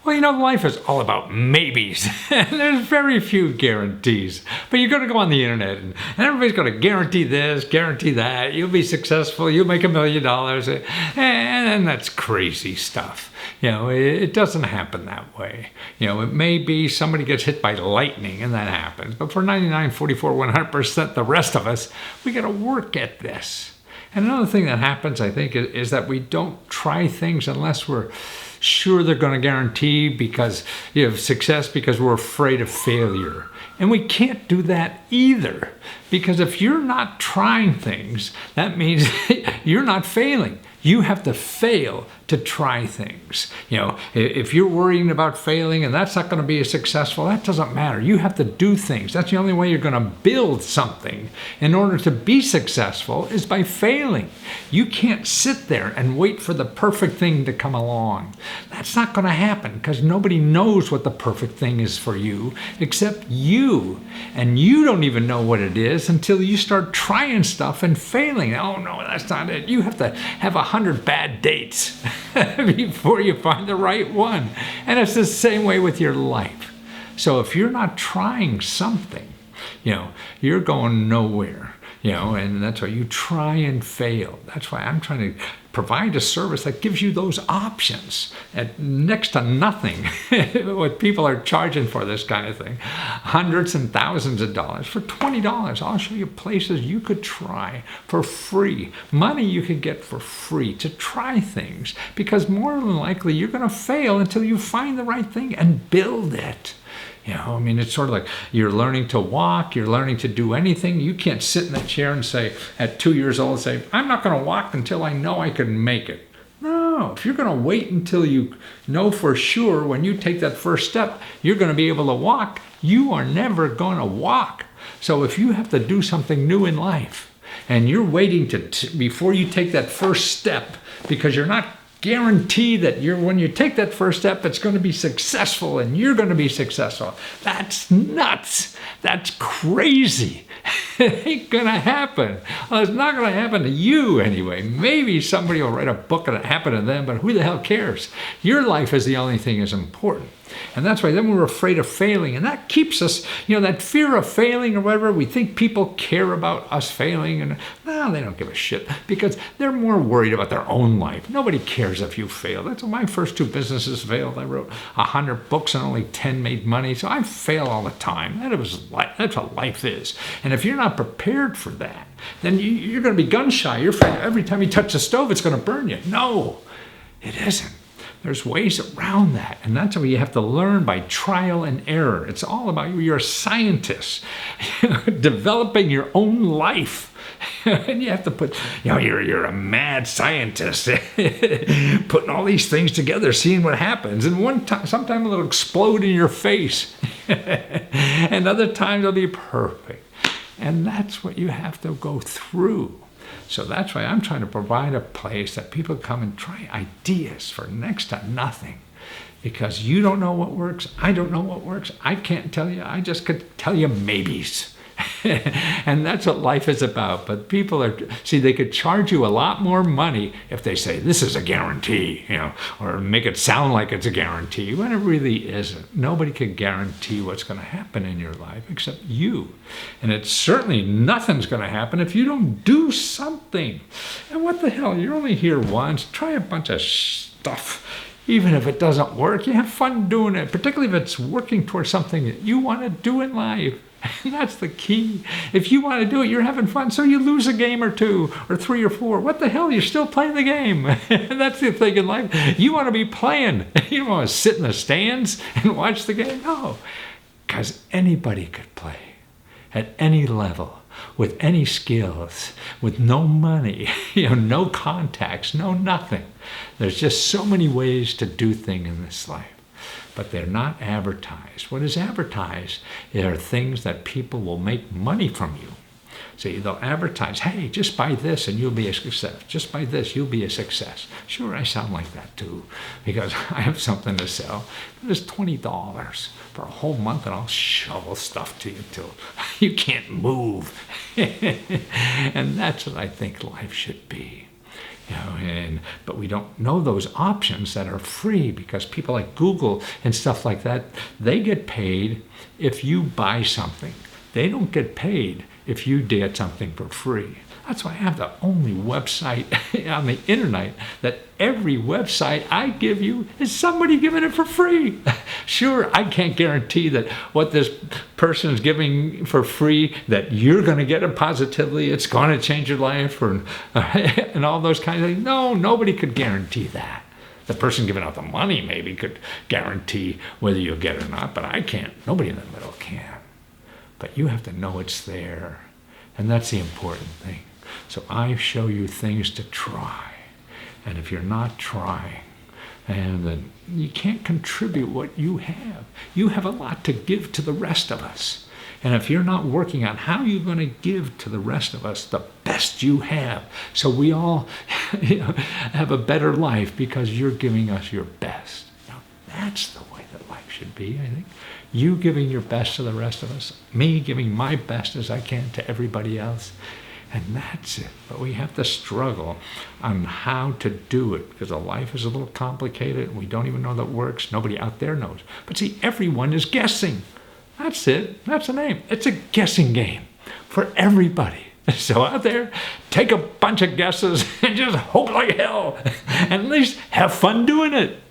Well, life is all about maybes. There's very few guarantees. But you're going to go on the internet and everybody's going to guarantee this, guarantee that. You'll be successful. You'll make $1 million. And that's crazy stuff. It doesn't happen that way. It may be somebody gets hit by lightning and that happens. But for 99, 44, 100%, the rest of us, we got to work at this. And another thing that happens, I think, is that we don't try things unless we're sure they're going to guarantee because you have success because we're afraid of failure. And we can't do that either, because if you're not trying things, that means you're not failing. You have to fail to try things. If you're worrying about failing and that's not going to be successful, that doesn't matter. You have to do things. That's the only way you're going to build something in order to be successful is by failing. You can't sit there and wait for the perfect thing to come along. That's not going to happen because nobody knows what the perfect thing is for you except you. And you don't even know what it is until you start trying stuff and failing. Oh no, that's not it. You have to have 100 bad dates before you find the right one. And it's the same way with your life. So if you're not trying something, you're going nowhere. And that's why you try and fail. That's why I'm trying to provide a service that gives you those options at next to nothing. What people are charging for this kind of thing, hundreds and thousands of dollars. For $20, I'll show you places you could try for free. Money you can get for free to try things, because more than likely you're going to fail until you find the right thing and build it. It's sort of like you're learning to walk, you're learning to do anything. You can't sit in a chair and say, at 2 years old, say, I'm not going to walk until I know I can make it. No, if you're going to wait until you know for sure when you take that first step, you're going to be able to walk, you are never going to walk. So if you have to do something new in life and you're waiting before you take that first step because you're not guarantee that when you take that first step, it's going to be successful and you're going to be successful. That's nuts. That's crazy. It ain't going to happen. Well, it's not going to happen to you anyway. Maybe somebody will write a book and it happened to them, but who the hell cares? Your life is the only thing that's important. And that's why then we're afraid of failing. And that keeps us, that fear of failing or whatever, we think people care about us failing. And no, they don't give a shit because they're more worried about their own life. Nobody cares if you fail. That's why my first 2 businesses failed. I wrote 100 books and only 10 made money. So I fail all the time. That's what life is. And if you're not prepared for that, then you're going to be gun shy. You're afraid every time you touch the stove, it's going to burn you. No, it isn't. There's ways around that. And that's what you have to learn by trial and error. It's all about you. You're a scientist, developing your own life. And you have to put, you're a mad scientist, putting all these things together, seeing what happens. And sometimes it'll explode in your face. And other times it'll be perfect. And that's what you have to go through. So that's why I'm trying to provide a place that people come and try ideas for next to nothing. Because you don't know what works. I don't know what works. I can't tell you. I just could tell you maybes. And that's what life is about. But people they could charge you a lot more money if they say this is a guarantee, or make it sound like it's a guarantee when it really isn't. Nobody can guarantee what's going to happen in your life except you. And it's certainly nothing's going to happen if you don't do something. And what the hell? You're only here once. Try a bunch of stuff. Even if it doesn't work, you have fun doing it, particularly if it's working towards something that you want to do in life. And that's the key. If you want to do it, you're having fun. So you lose a game or 2 or 3 or 4. What the hell? You're still playing the game. And that's the thing in life. You want to be playing. You don't want to sit in the stands and watch the game. No, because anybody could play at any level, with any skills, with no money, no contacts, no nothing. There's just so many ways to do things in this life. But they're not advertised. What is advertised are things that people will make money from you. See, they'll advertise, hey, just buy this and you'll be a success. Just buy this, you'll be a success. Sure, I sound like that too, because I have something to sell. But it's $20 for a whole month and I'll shovel stuff to you till you can't move. And that's what I think life should be. And But we don't know those options that are free, because people like Google and stuff like that, they get paid if you buy something. They don't get paid if you get something for free. That's why I have the only website on the internet that every website I give you is somebody giving it for free. Sure, I can't guarantee that what this person is giving for free, that you're going to get it positively, it's going to change your life, or and all those kinds of things. No, nobody could guarantee that. The person giving out the money maybe could guarantee whether you'll get it or not, but I can't. Nobody in the middle can. But you have to know it's there. And that's the important thing. So I show you things to try. And if you're not trying, and then you can't contribute what you have. You have a lot to give to the rest of us. And if you're not working on how you're going to give to the rest of us the best you have, so we all have a better life because you're giving us your best. Now, that's the way that life should be, I think. You giving your best to the rest of us, me giving my best as I can to everybody else. And that's it. But we have to struggle on how to do it, because life is a little complicated and we don't even know that it works. Nobody out there knows. But see, everyone is guessing. That's it. That's the name. It's a guessing game for everybody. So out there, take a bunch of guesses and just hope like hell. And at least have fun doing it.